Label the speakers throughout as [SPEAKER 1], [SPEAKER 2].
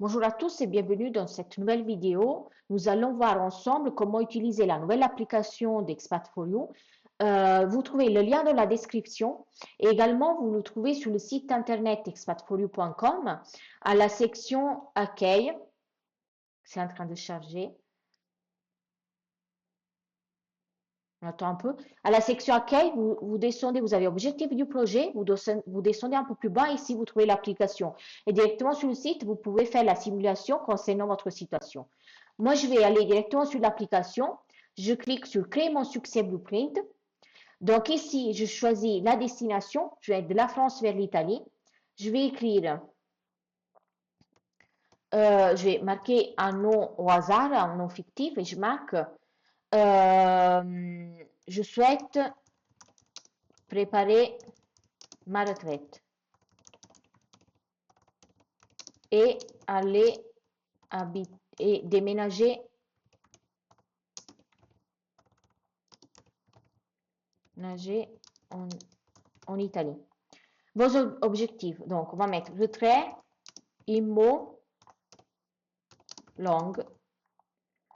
[SPEAKER 1] Bonjour à tous et bienvenue dans cette nouvelle vidéo. Nous allons voir ensemble comment utiliser la nouvelle application d'Expat4You. Vous trouvez le lien dans la description et également vous le trouvez sur le site internet expat4you.com à la section accueil. C'est en train de charger. On attend un peu. À la section accueil, vous descendez, vous avez objectif du projet, vous descendez un peu plus bas, ici vous trouvez l'application. Et directement sur le site, vous pouvez faire la simulation concernant votre situation. Moi, je vais aller directement sur l'application. Je clique sur Créer mon succès Blueprint. Donc ici, je choisis la destination. Je vais de la France vers l'Italie. Je vais écrire, je vais marquer un nom au hasard, un nom fictif, et je marque, je souhaite préparer ma retraite et aller et déménager en, en Italie. Vos objectifs, donc on va mettre retrait, IMO, langue.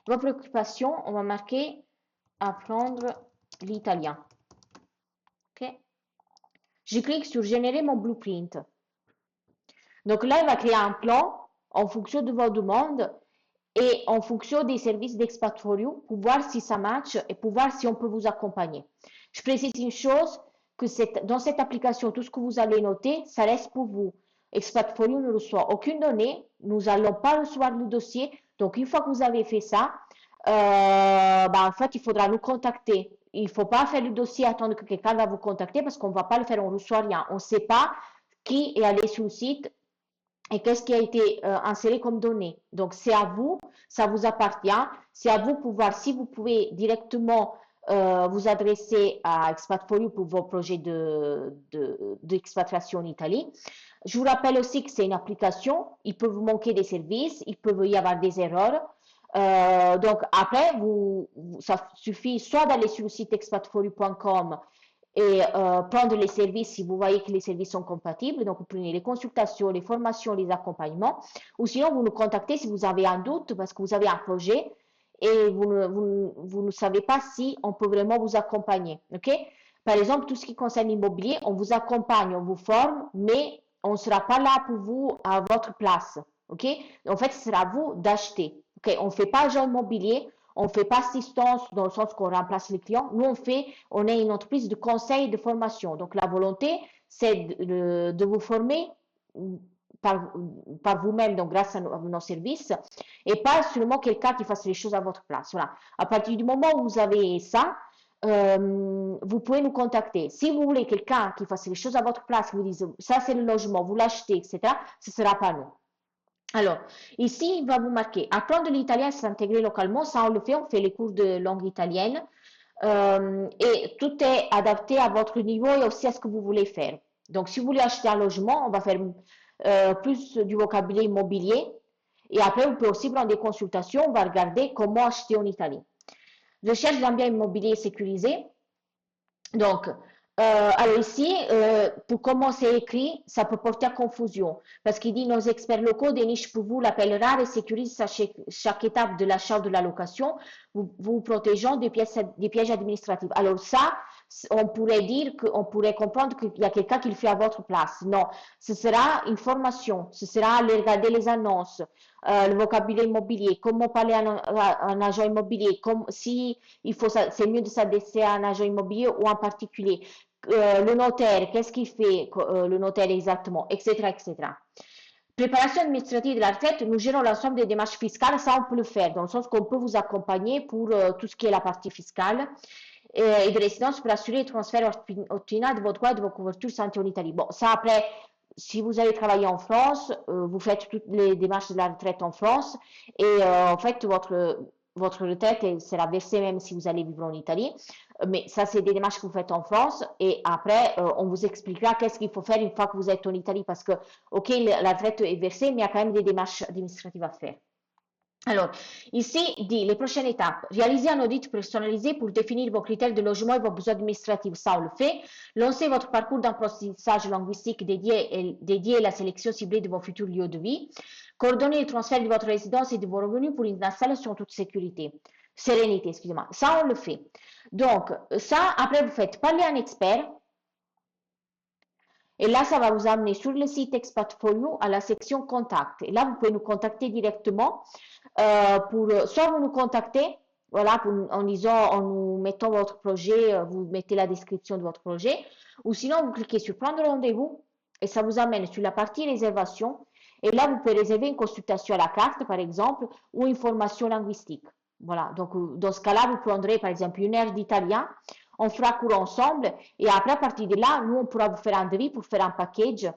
[SPEAKER 1] Vos préoccupations, on va marquer apprendre l'italien. Ok. Je clique sur générer mon blueprint. Donc là, il va créer un plan en fonction de vos demandes et en fonction des services d'Expat4You pour voir si ça match et pour voir si on peut vous accompagner. Je précise une chose, que dans cette application, tout ce que vous allez noter, ça reste pour vous. Expat4You ne reçoit aucune donnée, nous n'allons pas recevoir le dossier, donc une fois que vous avez fait ça, en fait, il faudra nous contacter. Il ne faut pas faire le dossier, attendre que quelqu'un va vous contacter parce qu'on ne va pas le faire, on ne reçoit rien. On ne sait pas qui est allé sur le site et qu'est-ce qui a été inséré comme données. Donc, c'est à vous, ça vous appartient. C'est à vous pour voir si vous pouvez directement vous adresser à Expat4You pour vos projets d'expatriation en Italie. Je vous rappelle aussi que c'est une application. Il peut vous manquer des services, il peut y avoir des erreurs. Donc, après, ça suffit soit d'aller sur le site expat4you.com et prendre les services si vous voyez que les services sont compatibles. Donc, vous prenez les consultations, les formations, les accompagnements. Ou sinon, vous nous contactez si vous avez un doute parce que vous avez un projet et vous ne savez pas si on peut vraiment vous accompagner. OK? Par exemple, tout ce qui concerne l'immobilier, on vous accompagne, on vous forme, mais on ne sera pas là pour vous à votre place. OK? En fait, ce sera à vous d'acheter. OK? On ne fait pas agent immobilier, on ne fait pas assistance dans le sens qu'on remplace les clients. Nous, on est une entreprise de conseil et de formation. Donc, la volonté, c'est de vous former par vous-même, donc grâce à nos services, et pas seulement quelqu'un qui fasse les choses à votre place. Voilà. À partir du moment où vous avez ça, vous pouvez nous contacter. Si vous voulez quelqu'un qui fasse les choses à votre place, qui vous dise ça c'est le logement, vous l'achetez, etc., ce ne sera pas nous. Alors, ici, il va vous marquer apprendre l'italien et s'intégrer localement. Ça, on fait les cours de langue italienne. Et tout est adapté à votre niveau et aussi à ce que vous voulez faire. Donc, si vous voulez acheter un logement, on va faire plus du vocabulaire immobilier. Et après, vous pouvez aussi prendre des consultations. On va regarder comment acheter en Italie. Recherche d'un bien immobilier sécurisé. Donc, alors ici, pour comment c'est écrit, ça peut porter à confusion. Parce qu'il dit, nos experts locaux dénichent pour vous l'appel rare et sécurisent à chaque étape de l'achat ou de la location, vous protégeant des pièges administratifs. Alors ça, on pourrait dire on pourrait comprendre qu'il y a quelqu'un qui le fait à votre place. Non, ce sera une formation, ce sera aller regarder les annonces, le vocabulaire immobilier, comment parler à un agent immobilier, si il faut, c'est mieux de s'adresser à un agent immobilier ou un particulier. Le notaire, qu'est-ce qu'il fait, le notaire exactement, etc., etc. Préparation administrative de la retraite, nous gérons l'ensemble des démarches fiscales, ça on peut le faire, dans le sens qu'on peut vous accompagner pour tout ce qui est la partie fiscale et de résidence pour assurer le transfert optimal de vos droits et de vos couvertures santé en Italie. Bon, ça après, si vous allez travailler en France, vous faites toutes les démarches de la retraite en France et en fait, votre retraite sera versée même si vous allez vivre en Italie. Mais ça, c'est des démarches que vous faites en France et après, on vous expliquera qu'est-ce qu'il faut faire une fois que vous êtes en Italie parce que, ok, la retraite est versée, mais il y a quand même des démarches administratives à faire. Alors, ici, il dit les prochaines étapes. Réalisez un audit personnalisé pour définir vos critères de logement et vos besoins administratifs. Ça, on le fait. Lancez votre parcours d'apprentissage linguistique dédié à la sélection ciblée de vos futurs lieux de vie. Coordonner le transfert de votre résidence et de vos revenus pour une installation en toute sérénité, excusez-moi. Ça, on le fait. Donc, ça, après, vous faites parler à un expert. Et là, ça va vous amener sur le site Expat for You à la section Contact. Et là, vous pouvez nous contacter directement soit vous nous contactez, voilà, en disant, en nous mettant votre projet, vous mettez la description de votre projet, ou sinon vous cliquez sur prendre rendez-vous et ça vous amène sur la partie réservation. Et là, vous pouvez réserver une consultation à la carte, par exemple, ou une formation linguistique. Voilà, donc dans ce cas-là, vous prendrez par exemple une heure d'italien, on fera cours ensemble et après, à partir de là, nous, on pourra vous faire un devis pour faire un package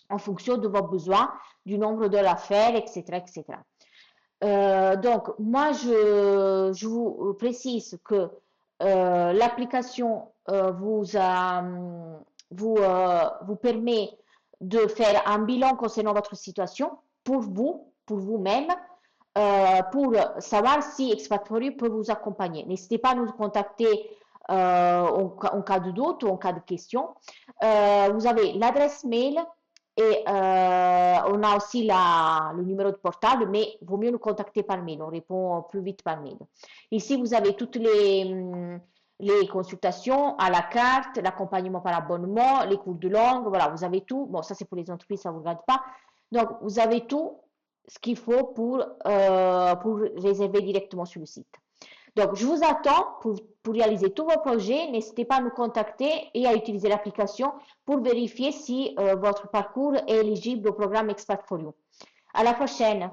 [SPEAKER 1] en fonction de vos besoins, du nombre d'heures à faire, etc., etc. Donc, moi, je vous précise que l'application vous permet de faire un bilan concernant votre situation pour vous, pour vous-même, pour savoir si Expat4You peut vous accompagner. N'hésitez pas à nous contacter en cas de doute ou en cas de question. Vous avez l'adresse mail et on a aussi le numéro de portable, mais vaut mieux nous contacter par mail, on répond plus vite par mail. Ici, vous avez toutes les consultations à la carte, l'accompagnement par abonnement, les cours de langue, voilà, vous avez tout. Bon, ça c'est pour les entreprises, ça ne vous regarde pas. Donc, vous avez tout ce qu'il faut pour réserver directement sur le site. Donc, je vous attends pour réaliser tous vos projets. N'hésitez pas à nous contacter et à utiliser l'application pour vérifier si votre parcours est éligible au programme Expat4You. À la prochaine!